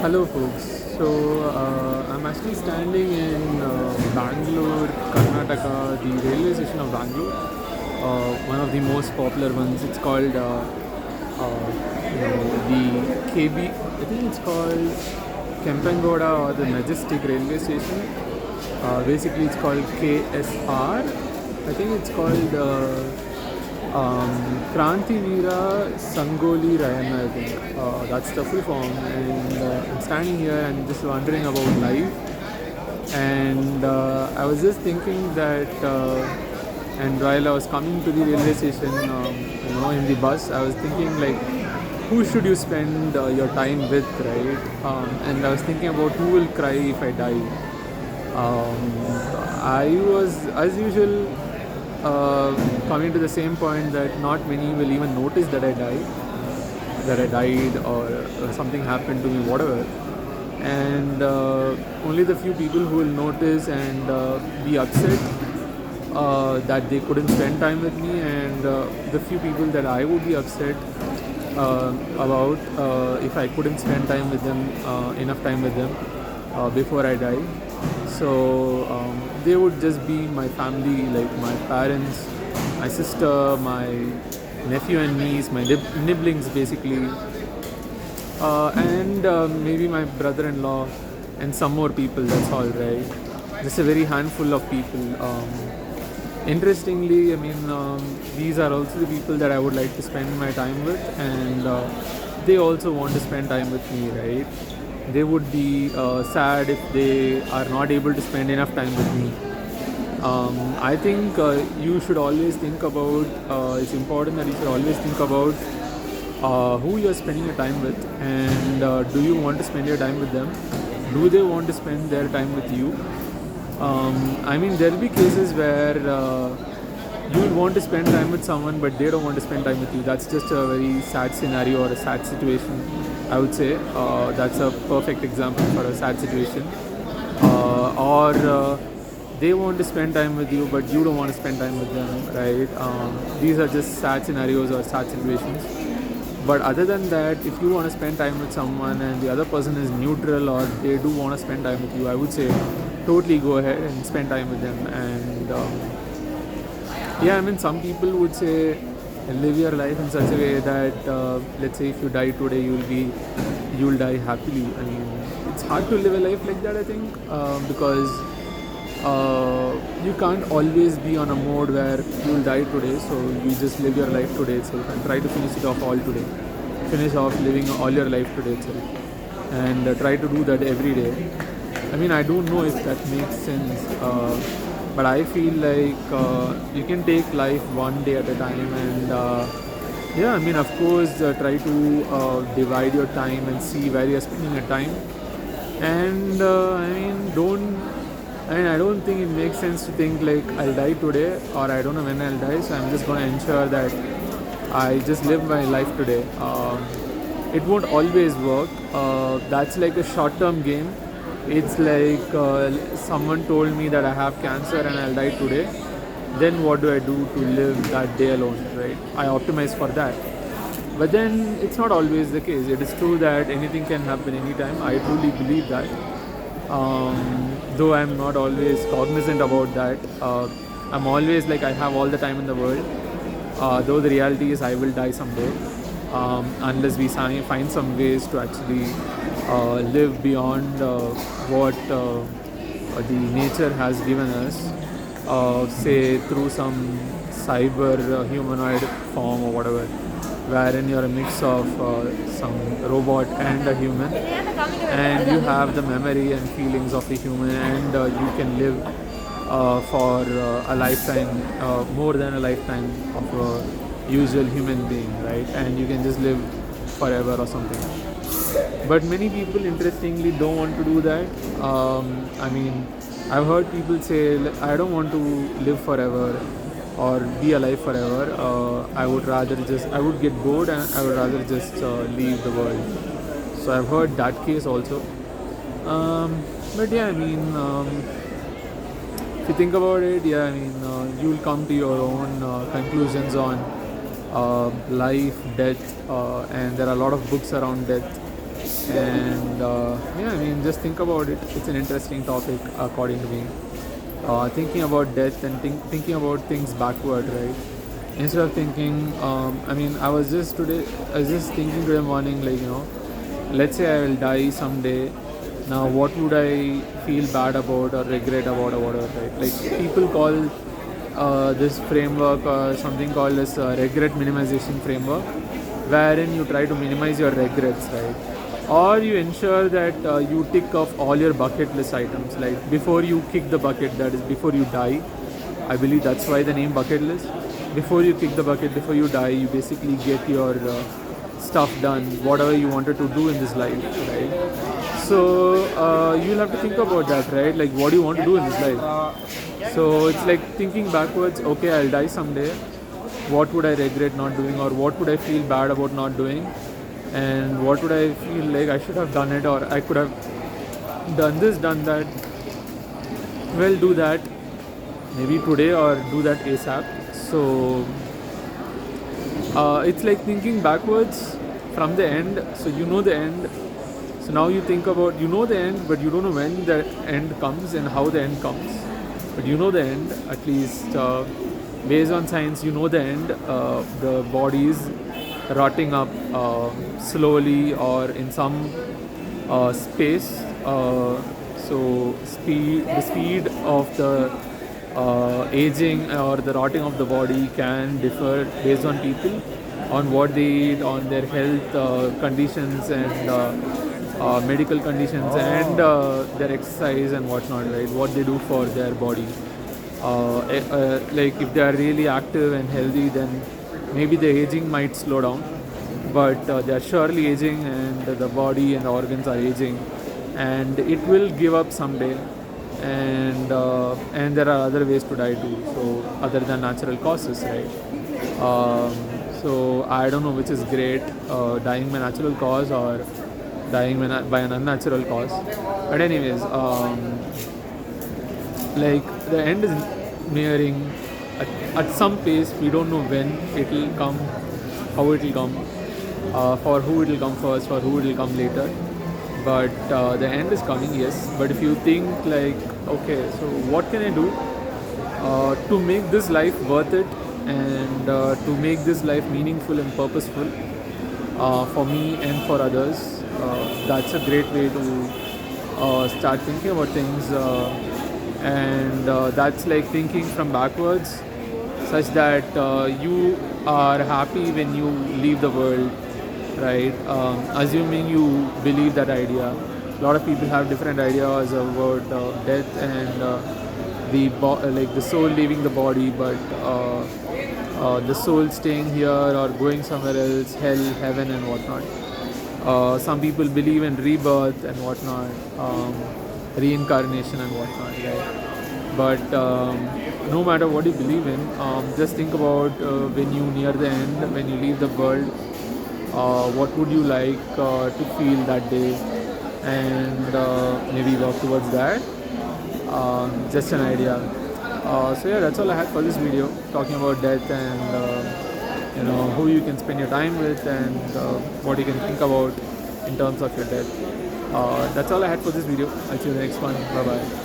Hello, folks. I'm actually standing in Bangalore, Karnataka, the railway station of Bangalore, one of the most popular ones. It's called, the KB. I think it's called Kempengoda or the Majestic Railway Station. Basically, it's called KSR. I think it's called Kranti Veera Sangoli Rayana, I think. That's the full form. And I'm standing here and just wondering about life. And I was just thinking that, and while I was coming to the railway station, in the bus, I was thinking like, who should you spend your time with, right? And I was thinking about who will cry if I die. I was, as usual, coming to the same point that not many will even notice that that I died, or something happened to me, whatever. And only the few people who will notice and be upset that they couldn't spend time with me, and the few people that I would be upset about if I couldn't spend time with them, enough time with them before I die. So they would just be my family, like my parents, my sister, my nephew and niece, my nibblings basically, and maybe my brother-in-law and some more people. That's all, right? Just a very handful of people. Interestingly, I mean, these are also the people that I would like to spend my time with, and they also want to spend time with me, right? They would be sad if they are not able to spend enough time with me. I think you should always think about, it's important that you should always think about who you're spending your time with, and do you want to spend your time with them? Do they want to spend their time with you? I mean, there'll be cases where you'll want to spend time with someone, but they don't want to spend time with you. That's just a very sad scenario or a sad situation, I would say. That's a perfect example for a sad situation. Or they want to spend time with you, but you don't want to spend time with them, right? These are just sad scenarios or sad situations. But other than that, if you want to spend time with someone and the other person is neutral or they do want to spend time with you, I would say totally go ahead and spend time with them. And yeah, I mean, some people would say live your life in such a way that let's say if you die today, you'll die happily. I mean, it's hard to live a life like that, I think, because you can't always be on a mode where you'll die today, so you just live your life today itself and try to finish it off all today. Finish off living all your life today itself, and try to do that every day. I mean, I don't know if that makes sense, but I feel like you can take life one day at a time, and yeah, I mean, of course, try to divide your time and see where you're spending your time. And I don't think it makes sense to think like I'll die today or I don't know when I'll die, so I'm just going to ensure that I just live my life today. It won't always work. That's like a short-term game. It's like someone told me that I have cancer and I'll die today. Then what do I do to live that day alone, right? I optimize for that. But then it's not always the case. It is true that anything can happen anytime. I truly believe that. Though I'm not always cognizant about that. I'm always like I have all the time in the world. Though the reality is I will die someday. Unless we find some ways to actually live beyond what the nature has given us, say through some cyber humanoid form or whatever, wherein you're a mix of some robot and a human, and you have the memory and feelings of a human, and you can live for a lifetime, more than a lifetime of a usual human being, right? And you can just live forever or something. But many people, interestingly, don't want to do that. I mean, I've heard people say, I don't want to live forever or be alive forever. I would get bored and I would rather just leave the world. So I've heard that case also. But yeah, I mean, if you think about it, yeah, I mean, you'll come to your own conclusions on life, death, and there are a lot of books around death. And yeah, I mean, just think about it. It's an interesting topic, according to me. Thinking about death and thinking about things backward, right? Instead of thinking, I mean, I was just thinking today morning, like, let's say I will die someday. Now, what would I feel bad about or regret about or whatever, right? Like, people call this framework something called as regret minimization framework, wherein you try to minimize your regrets, right? Or you ensure that you tick off all your bucket list items, like before you kick the bucket, that is before you die. I believe that's why the name bucket list. Before you kick the bucket, before you die, you basically get your stuff done, whatever you wanted to do in this life, right? So you'll have to think about that, right? Like, what do you want to do in this life? So it's like thinking backwards. Okay, I'll die someday. What would I regret not doing, or what would I feel bad about not doing, and what would I feel like I should have done it, or I could have done this, done that. Well, do that maybe today, or do that ASAP. So it's like thinking backwards from the end. So you know the end. So now you think about, you know the end, but you don't know when the end comes and how the end comes. But you know the end, at least based on science, you know the end. The body is rotting up slowly or in some space. So the speed of the aging or the rotting of the body can differ based on people, on what they eat, on their health conditions and medical conditions, and their exercise and whatnot, right? What they do for their body. Like if they are really active and healthy, then maybe the aging might slow down, but they are surely aging, and the body and the organs are aging, and it will give up someday. And there are other ways to die too, so other than natural causes, right? So I don't know which is great, dying by natural cause or dying by an unnatural cause. But anyways, like the end is nearing at some pace. We don't know when it will come, how it will come, for who it will come first, for who it will come later. But the end is coming, yes. But if you think like, okay, so what can I do to make this life worth it, and to make this life meaningful and purposeful for me and for others? That's a great way to start thinking about things, and that's like thinking from backwards, such that you are happy when you leave the world, right? Assuming you believe that idea. A lot of people have different ideas about death and like the soul leaving the body, but the soul staying here or going somewhere else, hell, heaven, and whatnot. Some people believe in rebirth and whatnot, reincarnation and whatnot, right? But no matter what you believe in, just think about when you near the end, when you leave the world, what would you like to feel that day, and maybe work towards that. Just an idea. So yeah, that's all I had for this video, talking about death and who you can spend your time with, and what you can think about in terms of your death. That's all I had for this video. I'll see you in the next one. Bye bye.